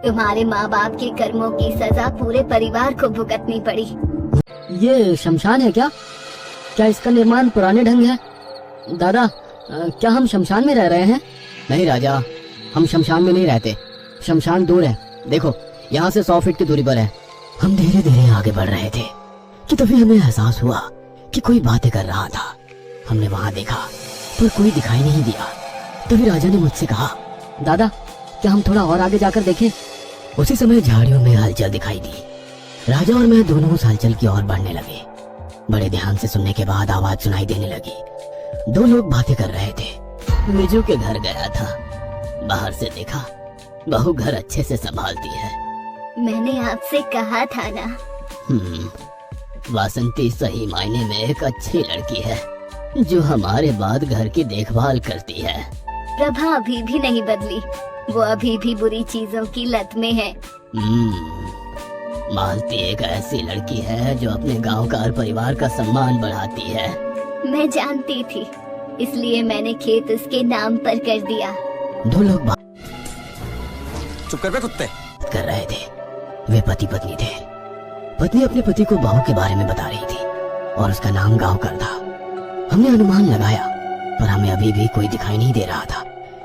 तुम्हारे माँ बाप के कर्मों की सजा पूरे परिवार को भुगतनी पड़ी। ये शमशान है क्या? क्या इसका निर्माण पुराने ढंग है? दादा, क्या हम शमशान में रह रहे हैं? नहीं राजा, हम शमशान में नहीं रहते। शमशान दूर है, देखो यहाँ से 100 फीट की दूरी पर है। हम धीरे धीरे आगे बढ़ रहे थे कि तभी हमें एहसास हुआ कि कोई बातें कर रहा था। हमने वहाँ देखा पर कोई दिखाई नहीं दिया। तभी राजा ने मुझसे कहा, दादा क्या हम थोड़ा और आगे जाकर देखें? उसी समय झाड़ियों में हलचल दिखाई दी। राजा और मैं दोनों उस हलचल की ओर बढ़ने लगे। बड़े ध्यान से सुनने के बाद आवाज सुनाई देने लगी। 2 लोग बातें कर रहे थे। मिजू के घर गया था, बाहर से देखा बहू घर अच्छे से संभालती है। मैंने आपसे कहा था ना। वासंती सही मायने में एक अच्छी लड़की है जो हमारे बाद घर की देखभाल करती है। प्रभा अभी भी नहीं बदली, वो अभी भी बुरी चीजों की लत में है। मालती एक ऐसी लड़की है जो अपने गांव का और परिवार का सम्मान बढ़ाती है। मैं जानती थी, इसलिए मैंने खेत उसके नाम पर कर दिया। 2 लोग बात चुप कर बे कुत्ते कर रहे थे। वे पति पत्नी थे। पत्नी अपने पति को बहू के बारे में बता रही थी और उसका नाम गांवकर था। हमने अनुमान लगाया पर हमें अभी भी कोई दिखाई नहीं दे रहा था,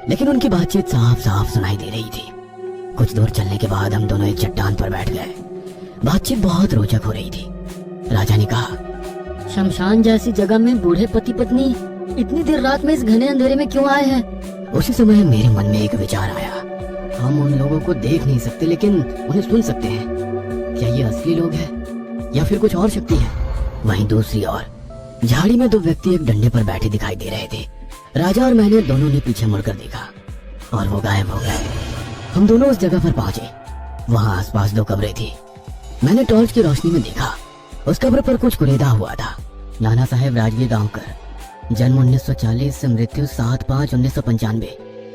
लेकिन उनकी बातचीत साफ साफ सुनाई दे रही थी। कुछ दूर चलने के बाद हम दोनों एक चट्टान पर बैठ गए। बातचीत बहुत रोचक हो रही थी। राजा ने कहा, शमशान जैसी जगह में बूढ़े पति पत्नी इतनी देर रात में इस घने अंधेरे में क्यों आए हैं? उसी समय मेरे मन में एक विचार आया। हम उन लोगों को देख नहीं सकते लेकिन उन्हें सुन सकते हैं। क्या ये असली लोग हैं या फिर कुछ और शक्ति है? वहीं दूसरी ओर झाड़ी में 2 व्यक्ति एक डंडे पर बैठे दिखाई दे रहे थे। राजा और मैंने दोनों ने पीछे मुड़कर देखा और वो गायब हो गए। हम दोनों उस जगह पर पहुंचे। वहाँ आसपास 2 कब्रें थी। मैंने टॉर्च की रोशनी में देखा उस कब्र पर कुछ कुरेदा हुआ था। नाना साहेब राजवीर गांवकर, जन्म 1940 से मृत्यु 7/5/1995।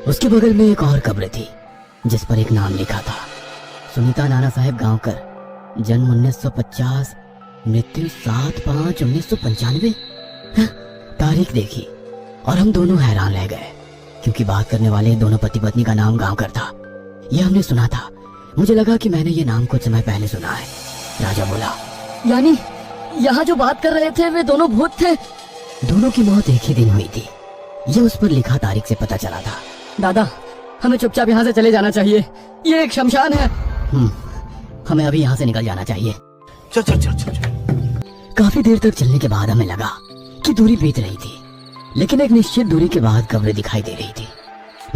उसके बगल में एक और कब्र थी जिस पर एक नाम लिखा था, सुनीता नाना साहेब गांवकर, जन्म 1950, मृत्यु 7/5/1995। तारीख देखी और हम दोनों हैरान रह गए क्योंकि बात करने वाले दोनों पति पत्नी का नाम गांवकर था। यह हमने सुना था। मुझे लगा कि मैंने ये नाम कुछ समय पहले सुना है। राजा बोला, यानी यहाँ जो बात कर रहे थे वे दोनों भूत थे? दोनों की मौत एक ही दिन हुई थी, ये उस पर लिखा तारीख से पता चला था। दादा, हमें चुपचाप यहाँ से चले जाना चाहिए। ये एक शमशान है। हमें अभी यहाँ से निकल जाना चाहिए। चल चल चल चल चल। काफी देर तक चलने के बाद हमें लगा कि दूरी बीत रही थी, लेकिन एक निश्चित दूरी के बाद कब्रें दिखाई दे रही थी।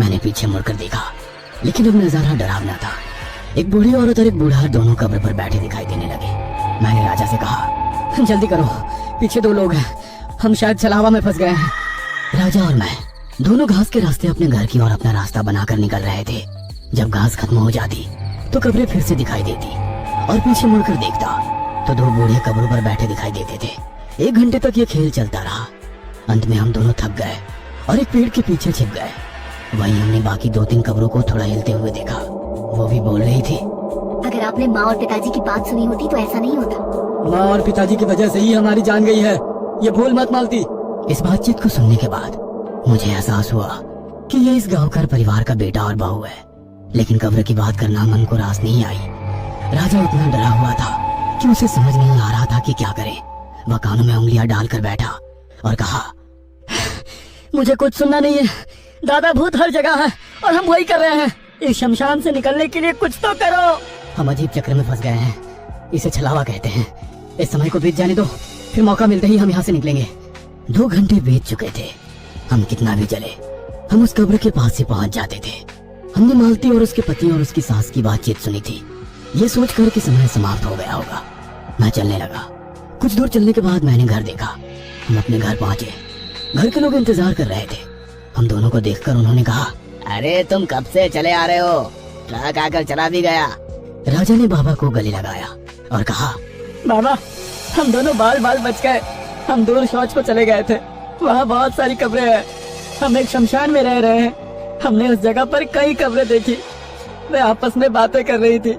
मैंने पीछे मुड़कर देखा, लेकिन अब नजारा डरावना था। एक बूढ़ी औरत और एक बूढ़ा दोनों कब्र पर बैठे दिखाई देने लगे। मैंने राजा से कहा, जल्दी करो, पीछे 2 लोग हैं, हम शायद छलावा में फंस गए हैं। राजा और मैं दोनों घास के रास्ते अपने घर की ओर अपना रास्ता बनाकर निकल रहे थे। जब घास खत्म हो जाती तो कब्रें फिर से दिखाई देती और पीछे मुड़कर देखता तो 2 बूढ़े कब्रों पर बैठे दिखाई देते थे। 1 घंटे तक ये खेल चलता रहा। अंत में हम दोनों थक गए और एक पेड़ के पीछे छिप गए। वहीं हमने बाकी 2-3 कब्रों को थोड़ा हिलते हुए देखा। वो भी बोल रही थी, अगर आपने माँ और पिताजी की बात सुनी होती तो ऐसा नहीं होता। माँ और पिताजी की वजह से ही हमारी जान गई है, ये भूल मत मालती। इस बातचीत को सुनने के बाद मुझे एहसास हुआ कि ये इस गांवकर परिवार का बेटा और बहू है, लेकिन कब्र की बात करना मन को रास नहीं आई। राजा इतना डरा हुआ था कि उसे समझ नहीं आ रहा था कि क्या करे। वह कानों में उंगलियां डालकर बैठा और कहा, मुझे कुछ सुनना नहीं है। दादा, भूत हर जगह है और हम वही कर रहे हैं। इस शमशान से निकलने के लिए कुछ तो करो। हम अजीब चक्र में फंस गए हैं, इसे छलावा कहते हैं। इस समय को बीत जाने दो, फिर मौका मिलते ही हम यहाँ से निकलेंगे। 2 घंटे बीत चुके थे। हम कितना भी चले, हम उस कब्र के पास से पहुंच जाते थे। हमने मालती और उसके पति और उसकी सास की बातचीत सुनी थी। ये सोचकर कि समय समाप्त हो गया होगा, मैं चलने लगा। कुछ दूर चलने के बाद मैंने घर देखा। हम अपने घर पहुंचे। घर के लोग इंतजार कर रहे थे। हम दोनों को देखकर उन्होंने कहा, अरे तुम कब से चले आ रहे हो? ट्रक आकर चला भी गया। राजा ने बाबा को गले लगाया और कहा, बाबा, हम दोनों बाल बाल बच गए। हम दूर शौच को चले गए थे, वहाँ बहुत सारी कब्रें हैं। हम एक शमशान में रह रहे हैं। हमने उस जगह पर कई कब्रें देखी, वे आपस में बातें कर रही थी।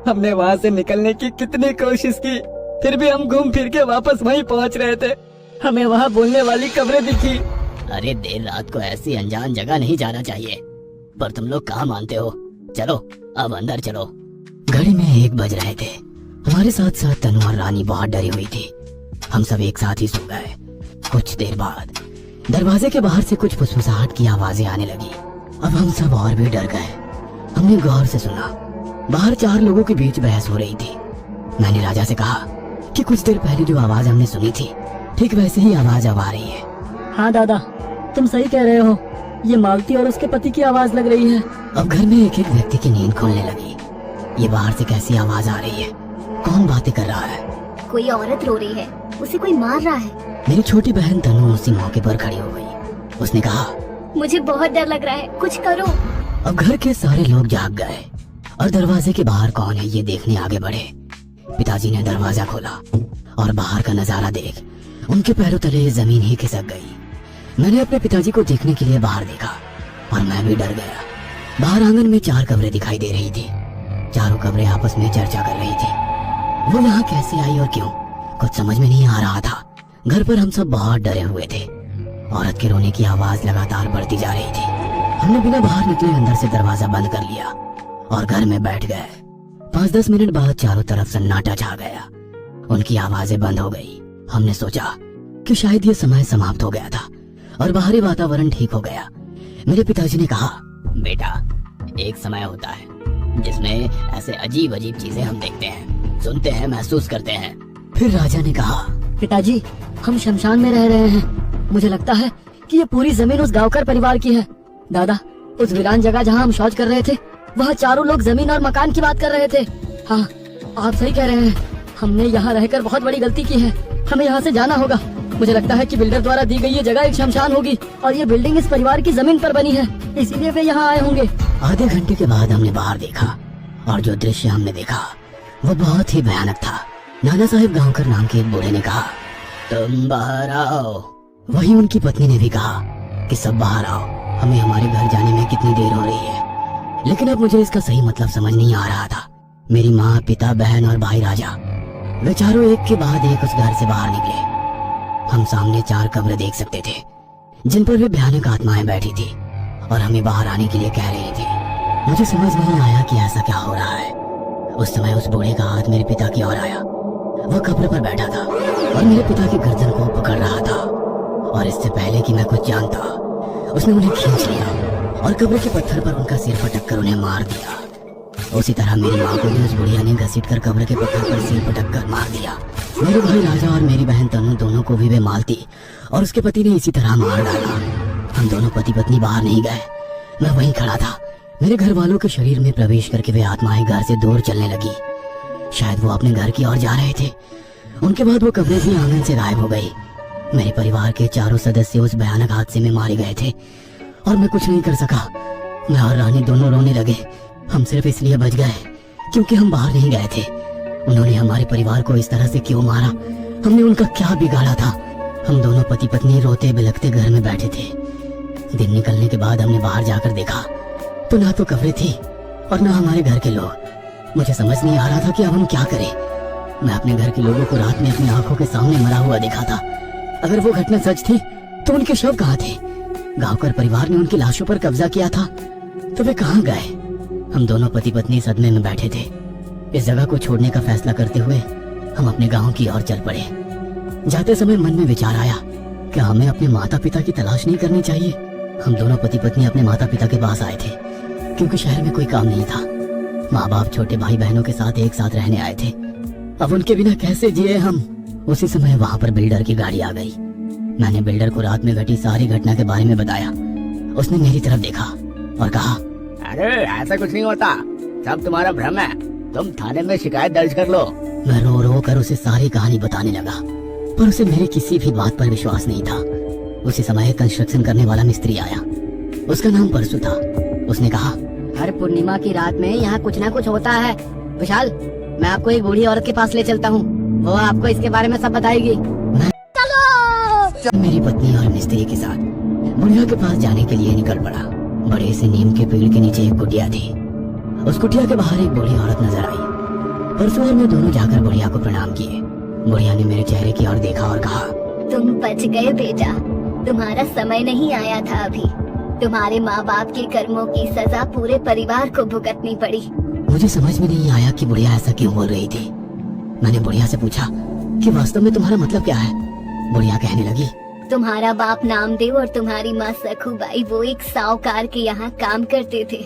हमने वहाँ से निकलने की कितनी कोशिश की, फिर भी हम घूम फिर के वापस वहीं पहुँच रहे थे। हमें वहाँ बोलने वाली कब्रें दिखी। अरे देर रात को ऐसी अनजान जगह नहीं जाना चाहिए, पर तुम लोग कहाँ मानते हो। चलो अब अंदर चलो। घड़ी में 1 बज रहे थे। हमारे साथ साथ तनु और रानी बहुत डरी हुई थी। हम सब एक साथ ही सो गए। कुछ देर बाद दरवाजे के बाहर से कुछ फुसफुसाहट की आवाजें आने लगी। अब हम सब और भी डर गए। हमने गौर से सुना, बाहर 4 लोगों के बीच बहस हो रही थी। मैंने राजा से कहा कि कुछ देर पहले जो आवाज हमने सुनी थी, ठीक वैसे ही आवाज अब आ रही है। हाँ दादा, तुम सही कह रहे हो, ये मालती और उसके पति की आवाज लग रही है। अब घर में एक एक व्यक्ति की नींद खुलने लगी। ये बाहर से कैसी आवाज आ रही है? कौन बातें कर रहा है? कोई औरत रो रही है, उसे कोई मार रहा है। मेरी छोटी बहन तनु उसी मौके पर खड़ी हो गई। उसने कहा, मुझे बहुत डर लग रहा है, कुछ करो। अब घर के सारे लोग जाग गए और दरवाजे के बाहर कौन है ये देखने आगे बढ़े। पिताजी ने दरवाजा खोला और बाहर का नजारा देख उनके पैरों तले जमीन ही खिसक गई। मैंने अपने पिताजी को देखने के लिए बाहर देखा और मैं भी डर गया। बाहर आंगन में 4 कब्रें दिखाई दे रही थी। चारों कब्रें आपस में चर्चा कर रही थी। वो यहाँ कैसे आई और क्यों, कुछ समझ में नहीं आ रहा था। घर पर हम सब बहुत डरे हुए थे। औरत के रोने की आवाज लगातार बढ़ती जा रही थी। हमने बिना बाहर निकले अंदर से दरवाजा बंद कर लिया और घर में बैठ गए। 5-10 मिनट बाद चारों तरफ सन्नाटा छा गया। उनकी आवाजें बंद हो गई। हमने सोचा कि शायद ये समय समाप्त हो गया था और बाहरी वातावरण ठीक हो गया। मेरे पिताजी ने कहा, बेटा, एक समय होता है जिसमें ऐसे अजीब अजीब चीजें हम देखते हैं, सुनते हैं, महसूस करते हैं। फिर राजा ने कहा, पिताजी, हम शमशान में रह रहे हैं। मुझे लगता है कि ये पूरी जमीन उस गांवकर परिवार की है। दादा, उस वीरान जगह जहाँ हम शौच कर रहे थे, वहाँ चारों लोग जमीन और मकान की बात कर रहे थे। हाँ, आप सही कह रहे हैं। हमने यहाँ रहकर बहुत बड़ी गलती की है। हमें यहाँ से जाना होगा। मुझे लगता है कि बिल्डर द्वारा दी गई ये जगह एक शमशान होगी और ये बिल्डिंग इस परिवार की जमीन पर बनी है, इसीलिए वे यहाँ आए होंगे। आधे घंटे के बाद हमने बाहर देखा और जो दृश्य हमने देखा वो बहुत ही भयानक था। नाना साहिब गांवकर नाम के एक बूढ़े ने कहा, तुम बाहर आओ। वही उनकी पत्नी ने भी कहा कि सब बाहर आओ, हमें हमारे घर जाने में कितनी देर हो रही है। लेकिन अब मुझे इसका सही मतलब समझ नहीं आ रहा था। मेरी माँ, पिता, बहन और भाई राजा, वे चारों एक के बाद एक उस घर से बाहर निकले। हम सामने 4 कब्रें देख सकते थे जिन पर वे भयानक आत्माएं बैठी थी और हमें बाहर आने के लिए कह रही थी। मुझे समझ नहीं आया कि ऐसा क्या हो रहा है। उस समय उस बूढ़े का हाथ मेरे पिता की ओर आया। वह कब्र पर बैठा था और मेरे पिता की गर्दन को पकड़ रहा था और इससे पहले कि मैं कुछ जानता, उसने उन्हें खींच लिया और कब्र के पत्थर पर उनका सिर पटक कर उन्हें मार दिया। उसी तरह मेरी माँ को भी उस बुढ़िया ने घसीट कर कब्र के पत्थर पर सिर पटक कर मार दिया। मेरे भाई राजा और मेरी बहन तनु दोनों को भी वे मालती और उसके पति ने इसी तरह मार डाला। हम दोनों पति पत्नी बाहर नहीं गए। मैं वहीं खड़ा था। मेरे घर वालों के शरीर में प्रवेश करके वे आत्माएं घर से दूर चलने लगी। शायद वो अपने घर की ओर जा रहे थे। उनके बाद वो कब्रें भी आंगन से गायब हो गई। मेरे परिवार के चारों सदस्य उस भयानक हादसे में मारे गए थे और मैं कुछ नहीं कर सका। मैं और रानी दोनों रोने लगे। हम सिर्फ इसलिए बच गए क्योंकि हम बाहर नहीं गए थे। उन्होंने हमारे परिवार को इस तरह से क्यों मारा? हमने उनका क्या बिगाड़ा था? हम दोनों पति पत्नी रोते बिलखते घर में बैठे थे। दिन निकलने के बाद हमने बाहर जाकर देखा तो ना तो कब्रें थी और ना हमारे घर के लोग। मुझे समझ नहीं आ रहा था कि अब हम क्या करें। मैं अपने घर के लोगों को रात में अपनी आंखों के सामने मरा हुआ देखा था। अगर वो घटना सच थी तो उनके शव कहाँ थे? गांवकर परिवार ने उनकी लाशों पर कब्जा किया था तो वे कहाँ गए? हम दोनों पति पत्नी सदमे में बैठे थे। इस जगह को छोड़ने का फैसला करते हुए हम अपने गांव की ओर चल पड़े। जाते समय मन में विचार आया, क्या हमें अपने माता पिता की तलाश नहीं करनी चाहिए? हम दोनों पति पत्नी अपने माता पिता के पास आए थे क्योंकि शहर में कोई काम नहीं था। माँ बाप छोटे भाई बहनों के साथ एक साथ रहने आए थे। अब उनके बिना कैसे जिए हम? उसी समय वहाँ पर बिल्डर की गाड़ी आ गई। मैंने बिल्डर को रात में घटी सारी घटना के बारे में बताया। उसने मेरी तरफ देखा और कहा, अरे ऐसा कुछ नहीं होता, सब तुम्हारा भ्रम है, तुम थाने में शिकायत दर्ज कर लो। मैं रो रो कर उसे सारी कहानी बताने लगा पर उसे मेरी किसी भी बात पर विश्वास नहीं था। उसी समय कंस्ट्रक्शन करने वाला मिस्त्री आया। उसका नाम परसू था। उसने कहा, हर पूर्णिमा की रात में यहाँ कुछ ना कुछ होता है। विशाल, मैं आपको एक बूढ़ी औरत के पास ले चलता हूँ, वो आपको इसके बारे में सब बताएगी। मेरी पत्नी और मिस्त्री के साथ बुढ़िया के पास जाने के लिए निकल पड़ा। बड़े से नीम के पेड़ के नीचे एक कुटिया थी। उस कुटिया के बाहर एक बूढ़ी औरत नजर आई। परसों और मैं दोनों जाकर बुढ़िया को प्रणाम किए। बुढ़िया ने मेरे चेहरे की ओर देखा और कहा, तुम बच गए बेटा, तुम्हारा समय नहीं आया था अभी। तुम्हारे माँ बाप के कर्मों की सजा पूरे परिवार को भुगतनी पड़ी। मुझे समझ में नहीं आया कि बुढ़िया ऐसा क्यों बोल रही थी। मैंने बुढ़िया से पूछा कि वास्तव में तुम्हारा मतलब क्या है। बुढ़िया कहने लगी, तुम्हारा बाप नामदेव और तुम्हारी माँ सखूबाई वो एक साहूकार के यहाँ काम करते थे।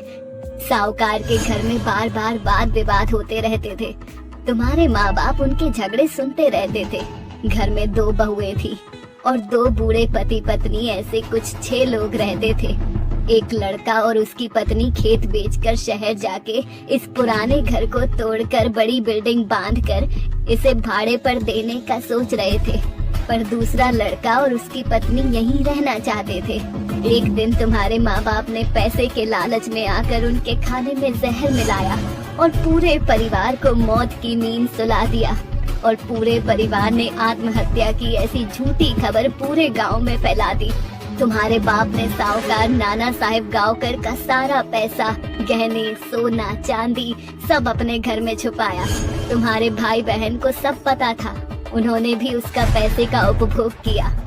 साहूकार के घर में बार बार वाद विवाद होते रहते थे। तुम्हारे माँ बाप उनके झगड़े सुनते रहते थे। घर में 2 बहुएं थी और 2 बूढ़े पति पत्नी, ऐसे कुछ 6 लोग रहते थे। एक लड़का और उसकी पत्नी खेत बेचकर शहर जाके इस पुराने घर को तोड़कर बड़ी बिल्डिंग बांधकर इसे भाड़े पर देने का सोच रहे थे, पर दूसरा लड़का और उसकी पत्नी यहीं रहना चाहते थे। एक दिन तुम्हारे माँ बाप ने पैसे के लालच में आकर उनके खाने में जहर मिलाया और पूरे परिवार को मौत की नींद सुला दिया और पूरे परिवार ने आत्महत्या की ऐसी झूठी खबर पूरे गांव में फैला दी। तुम्हारे बाप ने साहूकार नाना साहेब गांवकर का सारा पैसा, गहने, सोना, चांदी सब अपने घर में छुपाया। तुम्हारे भाई बहन को सब पता था, उन्होंने भी उसका पैसे का उपभोग किया।